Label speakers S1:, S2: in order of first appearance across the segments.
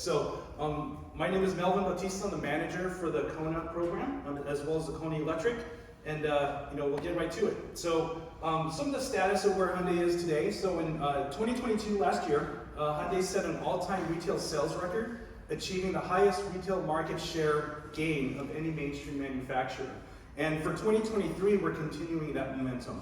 S1: So my name is Melvyn Bautista. I'm the manager for the Kona program, as well as the Kona Electric, and we'll get right to it. So some of the status of where Hyundai is today. So in 2022, last year, Hyundai set an all-time retail sales record, achieving the highest retail market share gain of any mainstream manufacturer. And for 2023, we're continuing that momentum.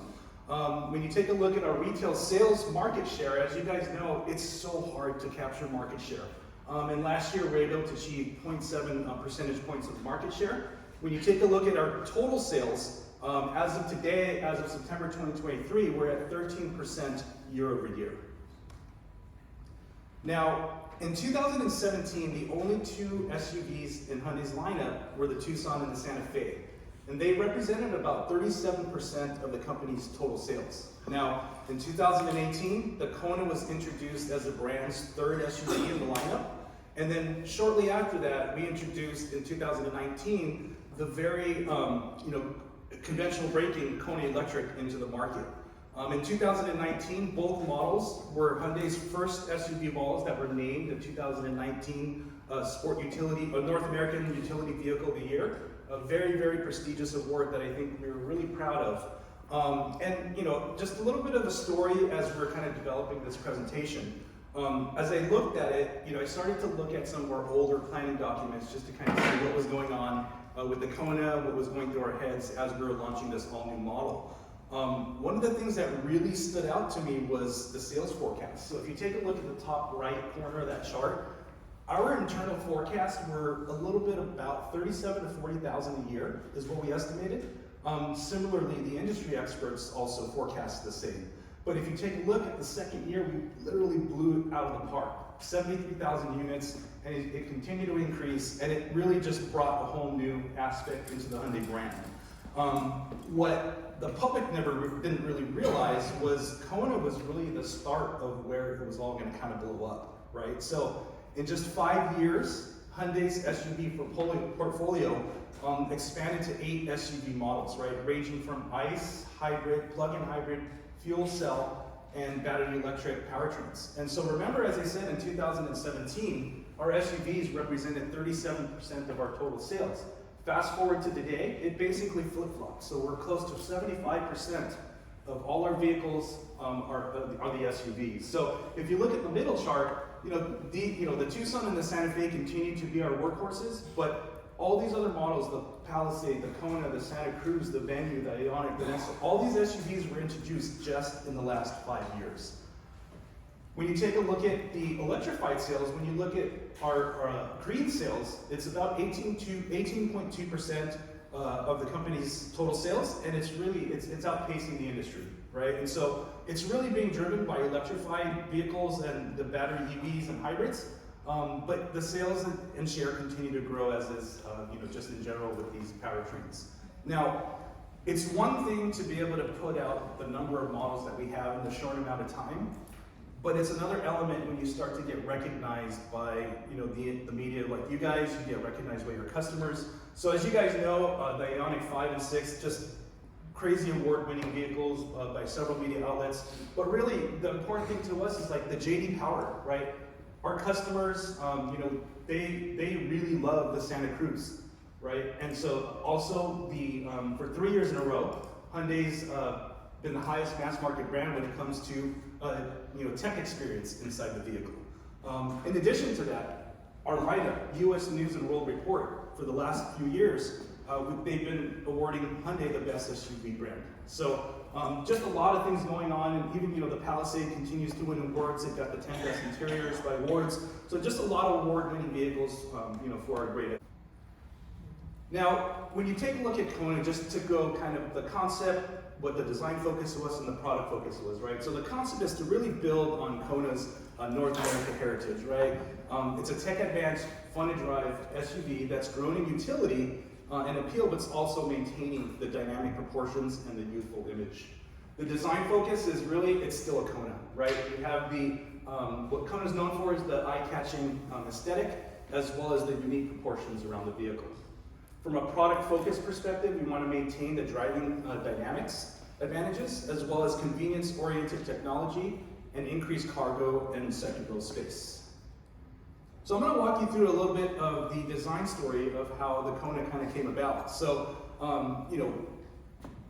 S1: When you take a look at our retail sales market share, as you guys know, it's so hard to capture market share. And last year, we were able to achieve 0.7 percentage points of market share. When you take a look at our total sales, as of today, as of September 2023, we're at 13% year over year. Now, in 2017, the only two SUVs in Hyundai's lineup were the Tucson and the Santa Fe. And they represented about 37% of the company's total sales. Now, in 2018, the Kona was introduced as the brand's third SUV in the lineup. And then shortly after that, we introduced in 2019 the very conventional braking Kona Electric into the market. In 2019, both models were Hyundai's first SUV models that were named the 2019 Sport Utility, North American Utility Vehicle of the Year. A very, very prestigious award that I think we're really proud of. And just a little bit of a story as we're kind of developing this presentation. As I looked at it, I started to look at some of our older planning documents just to kind of see what was going on with the Kona, what was going through our heads as we were launching this all-new model. One of the things that really stood out to me was the sales forecast. So if you take a look at the top right corner of that chart, our internal forecasts were a little bit about 37 to 40,000 a year is what we estimated. Similarly, the industry experts also forecast the same. But if you take a look at the second year, we literally blew it out of the park. 73,000 units, and it continued to increase, and it really just brought a whole new aspect into the Hyundai brand. What the public didn't really realize was Kona was really the start of where it was all going to kind of blow up, right? So in just 5 years, Hyundai's SUV portfolio expanded to 8 SUV models, right? Ranging from ICE, hybrid, plug-in hybrid, fuel cell, and battery electric powertrains. And so remember, as I said, in 2017, our SUVs represented 37% of our total sales. Fast forward to today, it basically flip-flops. So we're close to 75% of all our vehicles are the SUVs. So if you look at the middle chart, the Tucson and the Santa Fe continue to be our workhorses, but all these other models, the Palisade, the Kona, the Santa Cruz, the Venue, the Ioniq, the Nexo, all these SUVs were introduced just in the last 5 years. When you take a look at the electrified sales, when you look at our green sales, it's about 18.2% of the company's total sales, and it's outpacing the industry, right? And so it's really being driven by electrified vehicles and the battery EVs and hybrids, but the sales and share continue to grow as is, just in general with these powertrains. Now, it's one thing to be able to put out the number of models that we have in a short amount of time, but it's another element when you start to get recognized by the media, like you guys, you get recognized by your customers. So as you guys know, the Ioniq 5 and 6, just crazy award-winning vehicles by several media outlets. But really, the important thing to us is like the JD Power, right? Our customers, they really love the Santa Cruz, right? And so also for 3 years in a row, Hyundai's been the highest mass market brand when it comes to tech experience inside the vehicle. In addition to that, our write-up, US News and World Report, for the last few years, they've been awarding Hyundai the best SUV brand. So just a lot of things going on, and even the Palisade continues to win awards. They've got the 10 best interiors by awards. So just a lot of award-winning vehicles, for our great. Now, when you take a look at Kona, just to go kind of the concept, what the design focus was and the product focus was, right? So the concept is to really build on Kona's North America heritage, right? It's a tech-advanced, fun-to-drive SUV that's grown in utility and appeal, but it's also maintaining the dynamic proportions and the youthful image. The design focus is really, it's still a Kona, right? We have what Kona is known for is the eye-catching aesthetic, as well as the unique proportions around the vehicle. From a product focus perspective, we want to maintain the driving dynamics advantages, as well as convenience-oriented technology and increased cargo and second row space. So I'm going to walk you through a little bit of the design story of how the Kona kind of came about. So,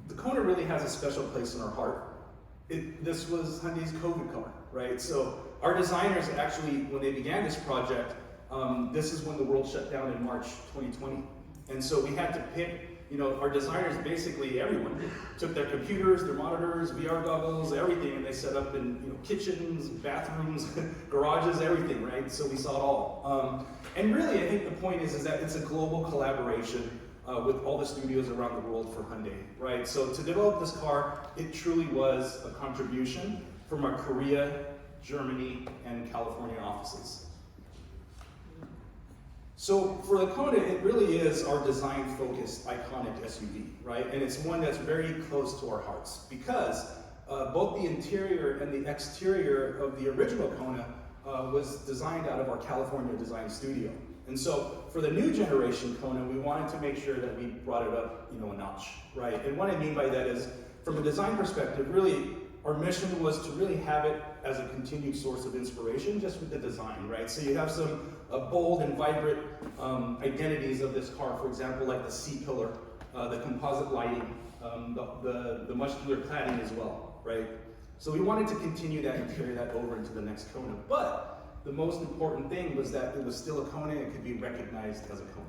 S1: the Kona really has a special place in our heart. This was Hyundai's COVID car, right? So our designers actually, when they began this project, this is when the world shut down in March 2020. And so we had to pick, our designers, basically everyone, took their computers, their monitors, VR goggles, everything, and they set up in kitchens, bathrooms, garages, everything, right? So we saw it all. And really, I think the point is that it's a global collaboration with all the studios around the world for Hyundai, right? So to develop this car, it truly was a contribution from our Korea, Germany, and California offices. So for the Kona, it really is our design-focused, iconic SUV, right? And it's one that's very close to our hearts because both the interior and the exterior of the original Kona was designed out of our California design studio. And so for the new generation Kona, we wanted to make sure that we brought it up, a notch, right? And what I mean by that is, from a design perspective, really, our mission was to really have it as a continued source of inspiration just with the design, right? So you have some bold and vibrant identities of this car, for example, like the C-pillar, the composite lighting, the muscular cladding as well, right? So we wanted to continue that and carry that over into the next Kona. But the most important thing was that it was still a Kona and it could be recognized as a Kona.